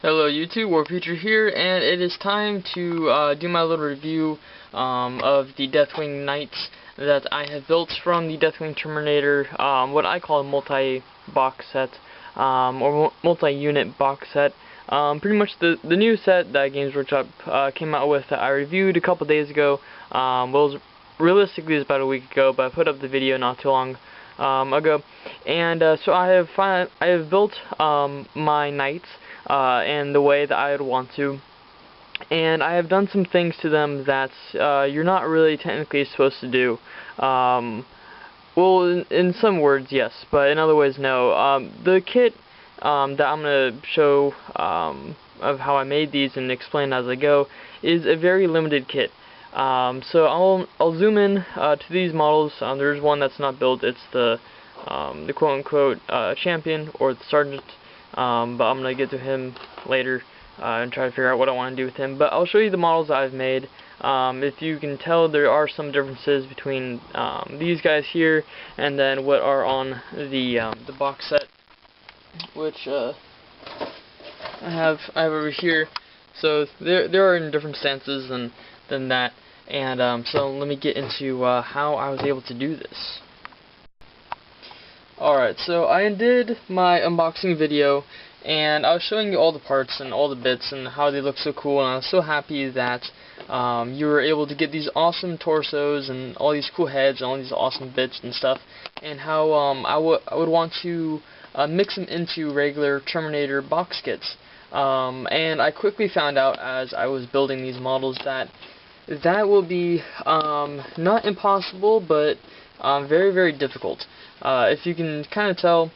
Hello YouTube, Warfuture here, and it is time to do my little review of the Deathwing Knights that I have built from the Deathwing Terminator, what I call a multi-box set, or multi-unit box set. Pretty much the new set that Games Workshop came out with that I reviewed a couple days ago. Realistically it was about a week ago, but I put up the video not too long ago. And so I have built my Knights in the way that I would want to, and I have done some things to them that you're not really technically supposed to do. Well, in some words, yes, but in other ways, no. The kit that I'm going to show of how I made these and explain as I go is a very limited kit. So I'll zoom in to these models. There's one that's not built. It's the quote-unquote champion or the sergeant. But I'm going to get to him later and try to figure out what I want to do with him. But I'll show you the models that I've made. If you can tell, there are some differences between these guys here and then what are on the box set, which I have over here. So there are in different stances than that. And so let me get into how I was able to do this. Alright, so I did my unboxing video, and I was showing you all the parts and all the bits and how they look so cool, and I was so happy that you were able to get these awesome torsos and all these cool heads and all these awesome bits and stuff, and how I would want to mix them into regular Terminator box kits. And I quickly found out as I was building these models that will be not impossible, but very, very difficult. If you can kind of tell,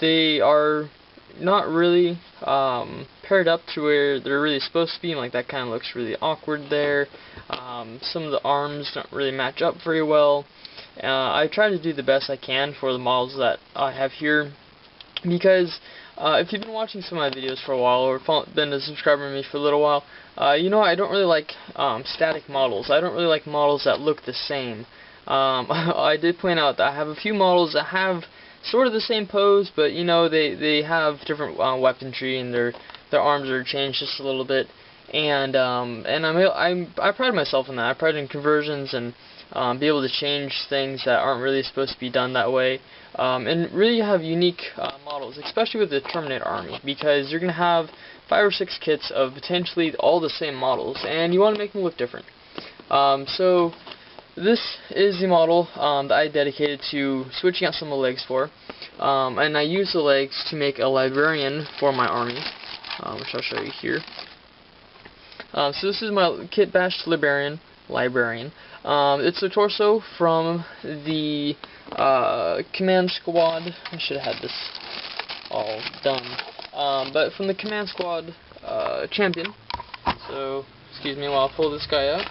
they are not really paired up to where they're really supposed to be, and like that kind of looks really awkward there. Some of the arms don't really match up very well. I try to do the best I can for the models that I have here, because if you've been watching some of my videos for a while, or been a subscriber to me for a little while, you know I don't really like static models. I don't really like models that look the same. I did point out that I have a few models that have sort of the same pose, but you know they have different weaponry, and their arms are changed just a little bit. And I pride myself in that. I pride in conversions and be able to change things that aren't really supposed to be done that way, and really have unique models, especially with the Terminator army, because you're gonna have 5 or 6 kits of potentially all the same models, and you want to make them look different. So this is the model that I dedicated to switching out some of the legs for, and I used the legs to make a librarian for my army, which I'll show you here. So this is my kit bashed librarian. It's the torso from the Command Squad. I should have had this all done, but from the Command Squad champion. So excuse me while I pull this guy up.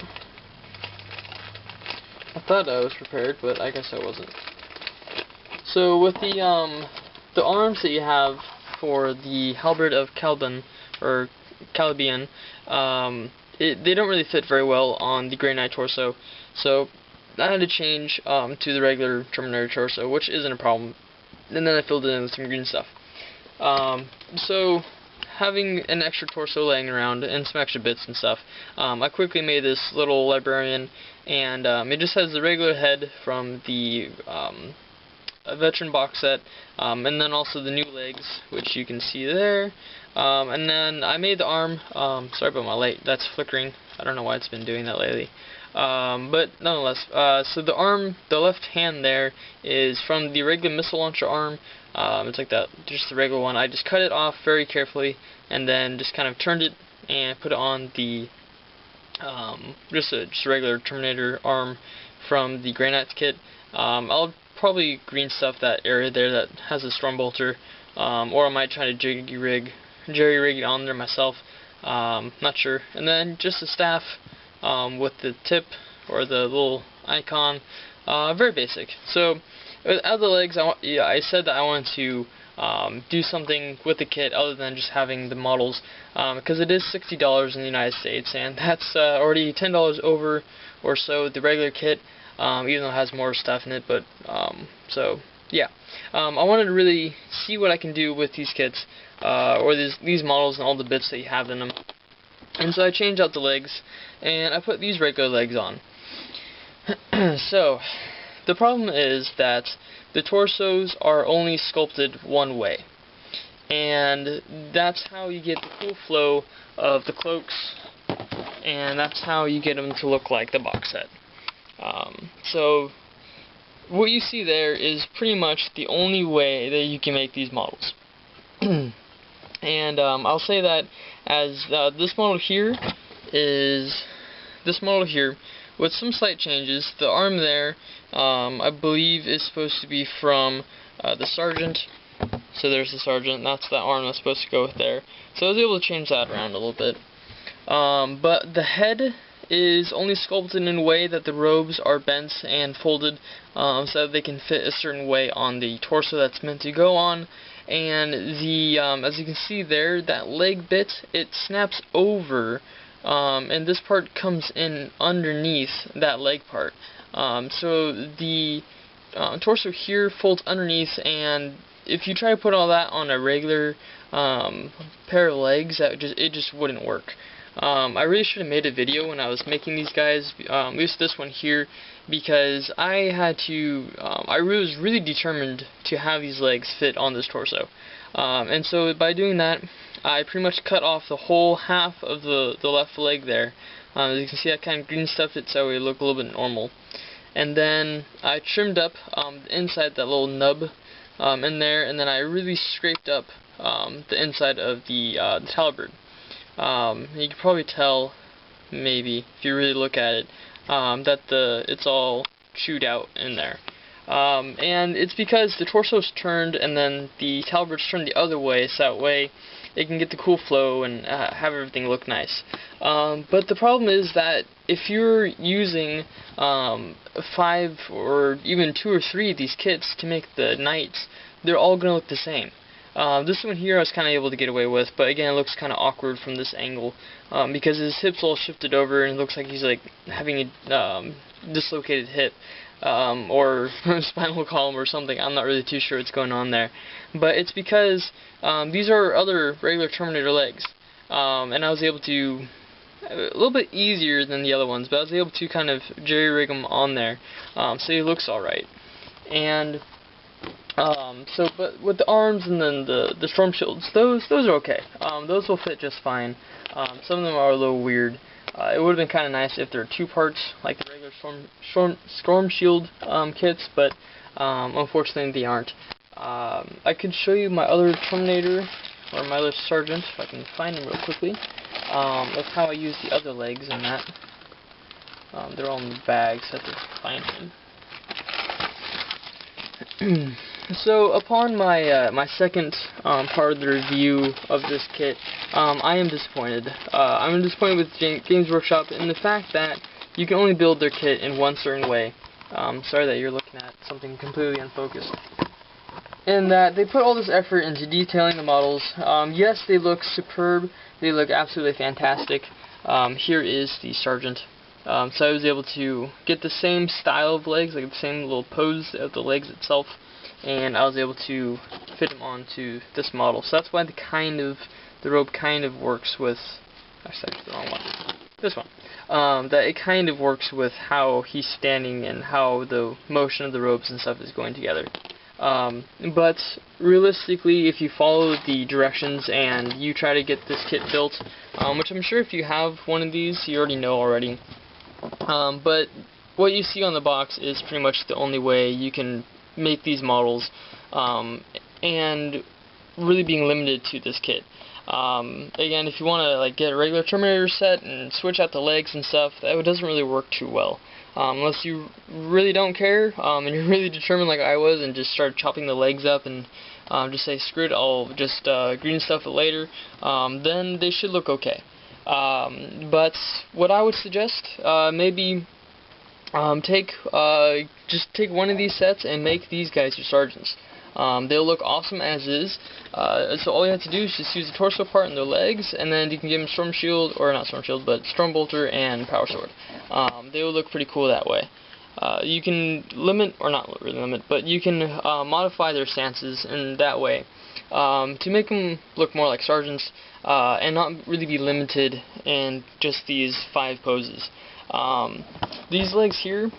I thought I was prepared, but I guess I wasn't. So with the arms that you have for the Halberd of Caliban, or Caliban, they don't really fit very well on the Grey Knight torso, so I had to change to the regular Terminator torso, which isn't a problem. And then I filled it in with some green stuff. So having an extra torso laying around and some extra bits and stuff, I quickly made this little librarian, and it just has the regular head from the veteran box set, and then also the new legs, which you can see there. And then I made the arm. Sorry about my light, that's flickering. I don't know why it's been doing that lately. But nonetheless, so the arm, the left hand there, is from the regular missile launcher arm. It's like that, just the regular one. I just cut it off very carefully, and then just kind of turned it and put it on the just a regular Terminator arm from the Grey Knights kit. I'll probably green stuff that area there that has a Stormbolter, or I might try to jerry-rig it on there myself. Not sure. And then just the staff with the tip or the little icon. Very basic. So out of the legs, I said that I wanted to do something with the kit other than just having the models, because it is $60 in the United States, and that's already $10 over or so the regular kit, even though it has more stuff in it. But so yeah, I wanted to really see what I can do with these kits or these models and all the bits that you have in them. And so I changed out the legs, and I put these regular legs on. So, the problem is that the torsos are only sculpted one way. And that's how you get the cool flow of the cloaks, and that's how you get them to look like the box set. So, what you see there is pretty much the only way that you can make these models. And I'll say that as this model here with some slight changes. The arm there, I believe, is supposed to be from the Sergeant. So there's the Sergeant. That's the arm that's supposed to go with there. So I was able to change that around a little bit. But the head is only sculpted in a way that the robes are bent and folded so that they can fit a certain way on the torso that's meant to go on. And the as you can see there, that leg bit, it snaps over, and this part comes in underneath that leg part. So the torso here folds underneath, and if you try to put all that on a regular pair of legs, it just wouldn't work. I really should have made a video when I was making these guys, at least this one here, because I had to, I was really determined to have these legs fit on this torso. And so by doing that, I pretty much cut off the whole half of the left leg there. As you can see, I kind of green stuffed it so it looked a little bit normal. And then I trimmed up the inside, that little nub in there, and then I really scraped up the inside of the halberd. You can probably tell, maybe, if you really look at it, that it's all chewed out in there. And it's because the torso's turned and then the halberd's turned the other way, so that way it can get the cool flow and have everything look nice. But the problem is that if you're using 5 or even 2 or 3 of these kits to make the knights, they're all going to look the same. This one here I was kind of able to get away with, but again it looks kind of awkward from this angle because his hip's all shifted over and it looks like he's like having a dislocated hip or spinal column or something. I'm not really too sure what's going on there, but it's because these are other regular Terminator legs, and I was able to, a little bit easier than the other ones, but I was able to kind of jerry-rig them on there, so he looks alright. And but with the arms and then the storm shields, those are okay. Those will fit just fine. Some of them are a little weird. It would have been kind of nice if there were 2 parts, like the regular storm shield kits, but unfortunately they aren't. I could show you my other Terminator, or my other Sergeant, if I can find him real quickly. That's how I use the other legs and that. They're all in the bag, so I have to find him. So upon my my second part of the review of this kit, I am disappointed. I'm disappointed with Games Workshop in the fact that you can only build their kit in one certain way. Sorry that you're looking at something completely unfocused. And that they put all this effort into detailing the models. Yes, they look superb. They look absolutely fantastic. Here is the Sergeant. So I was able to get the same style of legs, like the same little pose of the legs itself, and I was able to fit him onto this model. So that's why the robe kind of works with, actually the wrong one, this one. That it kind of works with how he's standing and how the motion of the robes and stuff is going together. But realistically, if you follow the directions and you try to get this kit built, which I'm sure if you have one of these, you already know already. But what you see on the box is pretty much the only way you can make these models, and really being limited to this kit. Again, if you want to get a regular Terminator set and switch out the legs and stuff, that doesn't really work too well. Unless you really don't care, and you're really determined like I was and just start chopping the legs up and just say, screw it, I'll just green stuff it later, then they should look okay. But what I would suggest, maybe just take one of these sets and make these guys your Sergeants. They'll look awesome as is. So all you have to do is just use the torso part and their legs, and then you can give them Storm Shield, or not Storm Shield, but Storm Bolter and Power Sword. They will look pretty cool that way. You can limit, or not really limit, but you can modify their stances in that way. to make them look more like sergeants and not really be limited in just these 5 poses. These legs here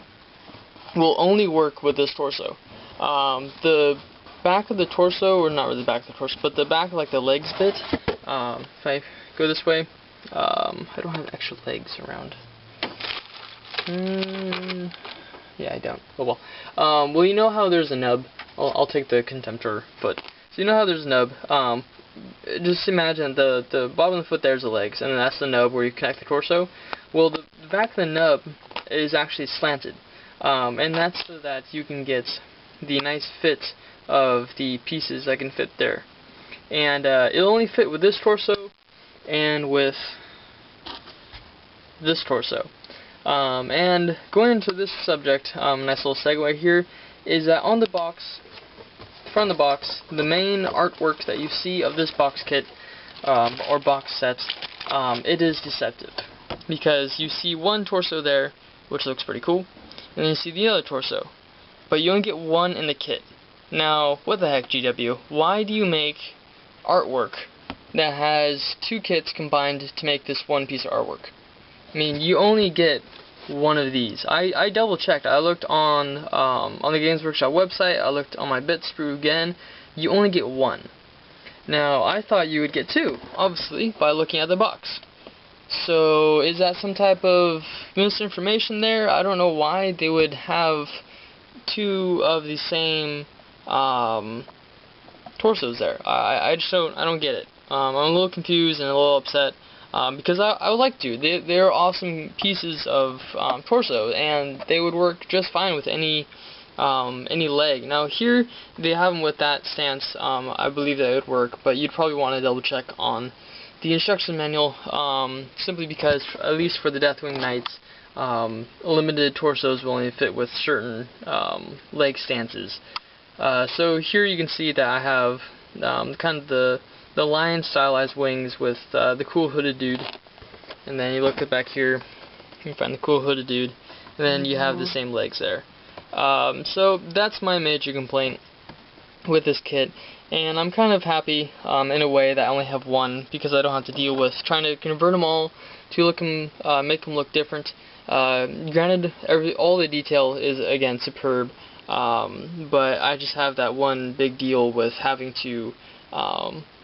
will only work with this torso. The back of the torso, or not really the back of the torso, but the back, like the legs bit, if I go this way, I don't have extra legs around. Yeah, I don't. Oh well. Well, you know how there's a nub? I'll take the Contemptor foot. So you know how there's a nub? Just imagine the bottom of the foot there's the legs, and then that's the nub where you connect the torso. Well, the back of the nub is actually slanted, and that's so that you can get the nice fit of the pieces that can fit there. And it'll only fit with this torso and with this torso. And going into this subject, nice little segue here, is that on the box, front of the box, the main artwork that you see of this box kit, or box set, it is deceptive. Because you see one torso there, which looks pretty cool, and then you see the other torso. But you only get one in the kit. Now, what the heck, GW? Why do you make artwork that has 2 kits combined to make this one piece of artwork? I mean, you only get one of these. I double checked. I looked on the Games Workshop website. I looked on my bit sprue again. You only get one. Now, I thought you would get 2, obviously, by looking at the box. So, is that some type of misinformation there? I don't know why they would have 2 of the same torsos there. I just don't get it. I'm a little confused and a little upset. Because I would like to. They're awesome pieces of torso, and they would work just fine with any leg. Now here they have them with that stance. I believe that it would work, but you'd probably want to double check on the instruction manual, simply because, at least for the Deathwing Knights, limited torsos will only fit with certain leg stances. So here you can see that I have kind of the lion stylized wings with the cool hooded dude, and then you look back here, you can find the cool hooded dude, and then you have the same legs there. So that's my major complaint with this kit, and I'm kind of happy in a way that I only have one, because I don't have to deal with trying to convert them all to look make them look different. Granted, all the detail is again superb, but I just have that one big deal with having to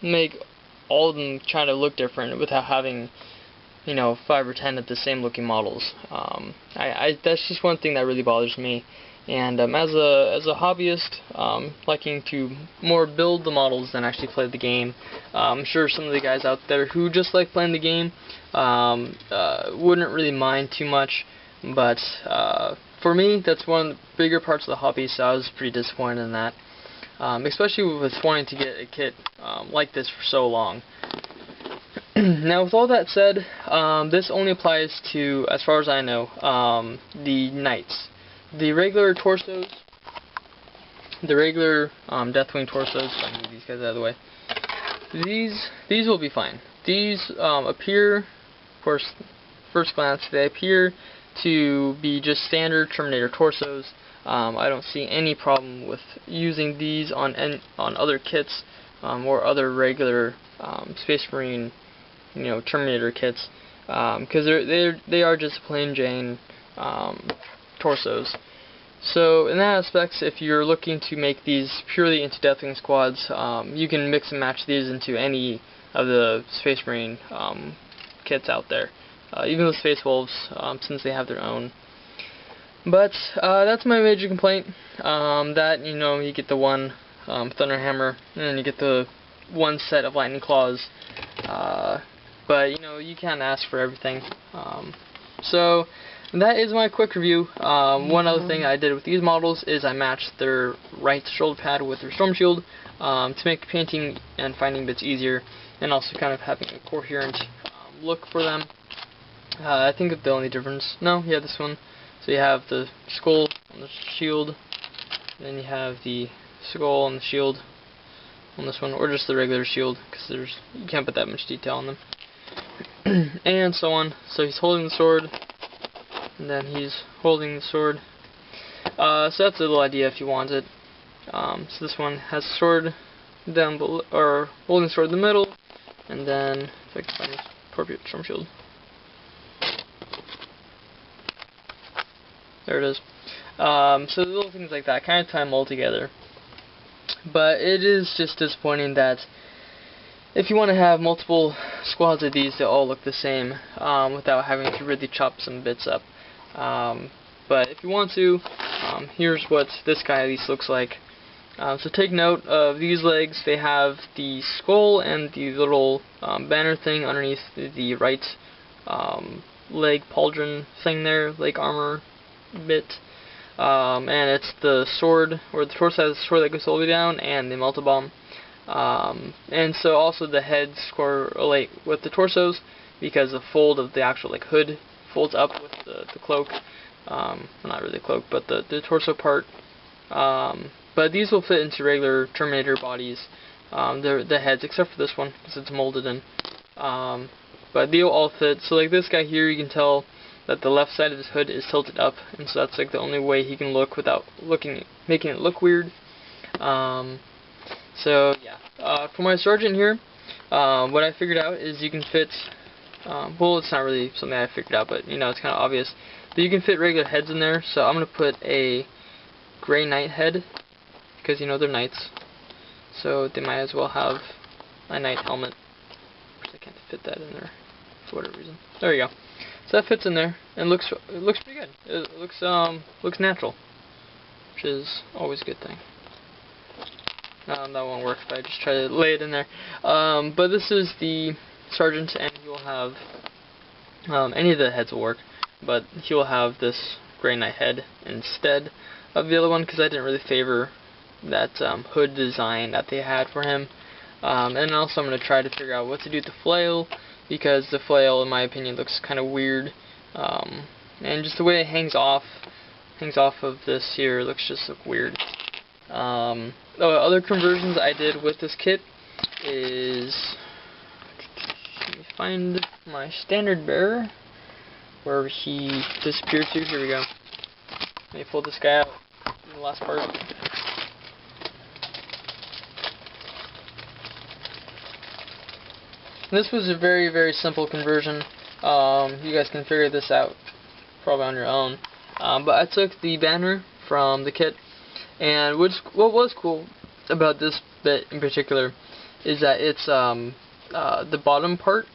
make all of them try to look different without having, 5 or 10 of the same looking models. That's just one thing that really bothers me. And as a hobbyist, liking to more build the models than actually play the game, I'm sure some of the guys out there who just like playing the game wouldn't really mind too much. But for me, that's one of the bigger parts of the hobby, so I was pretty disappointed in that. Especially with wanting to get a kit like this for so long. Now, with all that said, this only applies to, as far as I know, the Knights. The regular torsos, the regular Deathwing torsos, if I can move these guys out of the way, these will be fine. These appear, of course, first glance, they appear to be just standard Terminator torsos. I don't see any problem with using these on other kits or other regular Space Marine, Terminator kits, because they are just plain Jane torsos. So in that aspect, if you're looking to make these purely into Deathwing squads, you can mix and match these into any of the Space Marine kits out there, even the Space Wolves, since they have their own. But that's my major complaint. That you get the one Thunder Hammer, and then you get the one set of Lightning Claws. But you can't ask for everything. So that is my quick review. One other thing I did with these models is I matched their right shoulder pad with their Storm Shield to make painting and finding bits easier, and also kind of having a coherent look for them. I think that the only difference, this one. So you have the skull on the shield, then you have the skull on the shield on this one, or just the regular shield, because you can't put that much detail on them, and so on. So he's holding the sword, and then he's holding the sword. So that's a little idea if you want it. So this one has a sword, down below, or holding sword in the middle, and then if I can find this appropriate storm shield. There it is. So little things like that kind of tie them all together. But it is just disappointing that if you want to have multiple squads of these that all look the same, without having to really chop some bits up. But if you want to, here's what this guy at least looks like. So take note of these legs. They have the skull and the little banner thing underneath the right leg pauldron thing there, leg armor bit. And it's the sword, or the torso has the sword that goes all the way down, and the melta bomb. And so also the heads correlate with the torsos, because the fold of the actual hood folds up with the cloak. Well, not really cloak, but the torso part. But these will fit into regular Terminator bodies, the heads, except for this one, because it's molded in. But they'll all fit. So like this guy here, you can tell that the left side of his hood is tilted up, and so that's like the only way he can look without making it look weird. So yeah, for my sergeant here, what I figured out is you can fit, well, it's not really something I figured out, but you know, it's kind of obvious, but you can fit regular heads in there. So I'm going to put a Grey Knight head, because you know they're knights, so they might as well have a knight helmet. I can't fit that in there for whatever reason. There you go. So that fits in there and looks pretty good. It looks natural, which is always a good thing. That won't work if I just try to lay it in there. But this is the sergeant, and he will have any of the heads will work, but he will have this Grey Knight head instead of the other one, because I didn't really favor that hood design that they had for him. And also I'm going to try to figure out what to do with the flail, because the flail, in my opinion, looks kind of weird, and just the way it hangs off of this here looks just weird. Other conversions I did with this kit is, let me find my standard bearer where he disappeared to. Here we go. Let me pull this guy out in the last part. This was a very, very simple conversion. You guys can figure this out probably on your own. But I took the banner from the kit, and what was cool about this bit in particular is that it's the bottom part.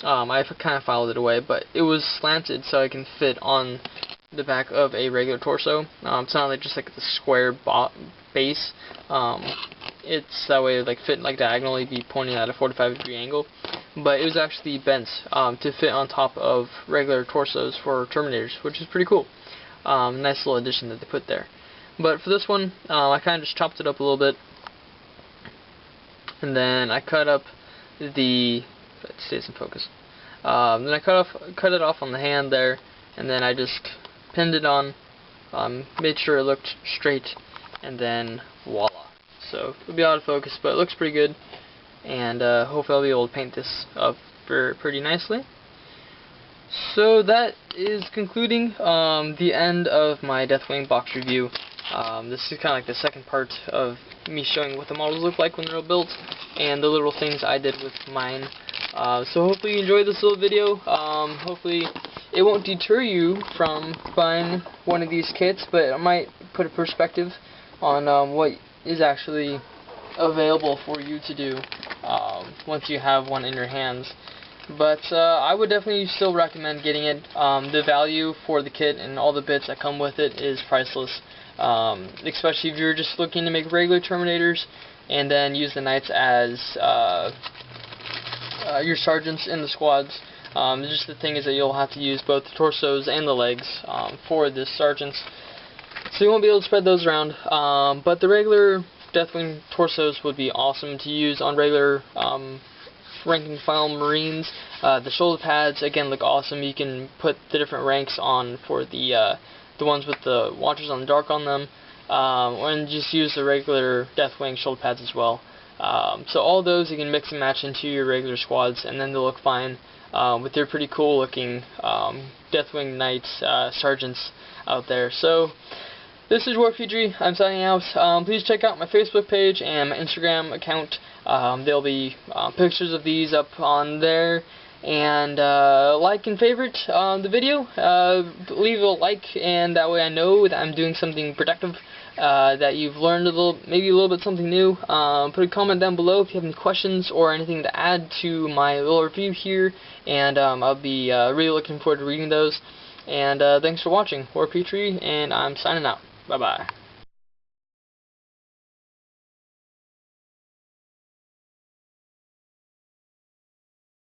I kind of filed it away, but it was slanted so it can fit on the back of a regular torso. It's not like just like the square base. It's that way, like fit like diagonally, be pointing at a 45-degree angle. But it was actually bent to fit on top of regular torsos for Terminators, which is pretty cool. Nice little addition that they put there. But for this one, I kind of just chopped it up a little bit, and then I cut up the, if it stays in focus, then I cut it off on the hand there, and then I just pinned it on, made sure it looked straight, and then voila. So it'll be out of focus, but it looks pretty good, and hopefully I'll be able to paint this up pretty nicely. So that is concluding the end of my Deathwing box review. This is kind of like the second part of me showing what the models look like when they're built, and the little things I did with mine. So hopefully you enjoyed this little video. Hopefully it won't deter you from buying one of these kits, but it might put a perspective on what is actually available for you to do once you have one in your hands. But I would definitely still recommend getting it. The value for the kit and all the bits that come with it is priceless, especially if you're just looking to make regular Terminators and then use the Knights as your sergeants in the squads. Just the thing is that you'll have to use both the torsos and the legs for the sergeants, so you won't be able to spread those around. But the regular Deathwing torsos would be awesome to use on regular rank and file Marines. The shoulder pads again look awesome. You can put the different ranks on for the ones with the Watchers on the Dark on them, and just use the regular Deathwing shoulder pads as well. So all those you can mix and match into your regular squads, and then they'll look fine with their pretty cool looking Deathwing Knights sergeants out there. So this is Warfury. I'm signing out. Please check out my Facebook page and my Instagram account. There'll be pictures of these up on there. And like and favorite the video, leave a like, and that way I know that I'm doing something productive, that you've learned maybe a little bit something new. Put a comment down below if you have any questions or anything to add to my little review here, and I'll be really looking forward to reading those. And thanks for watching. War Petrie, and I'm signing out. Bye bye.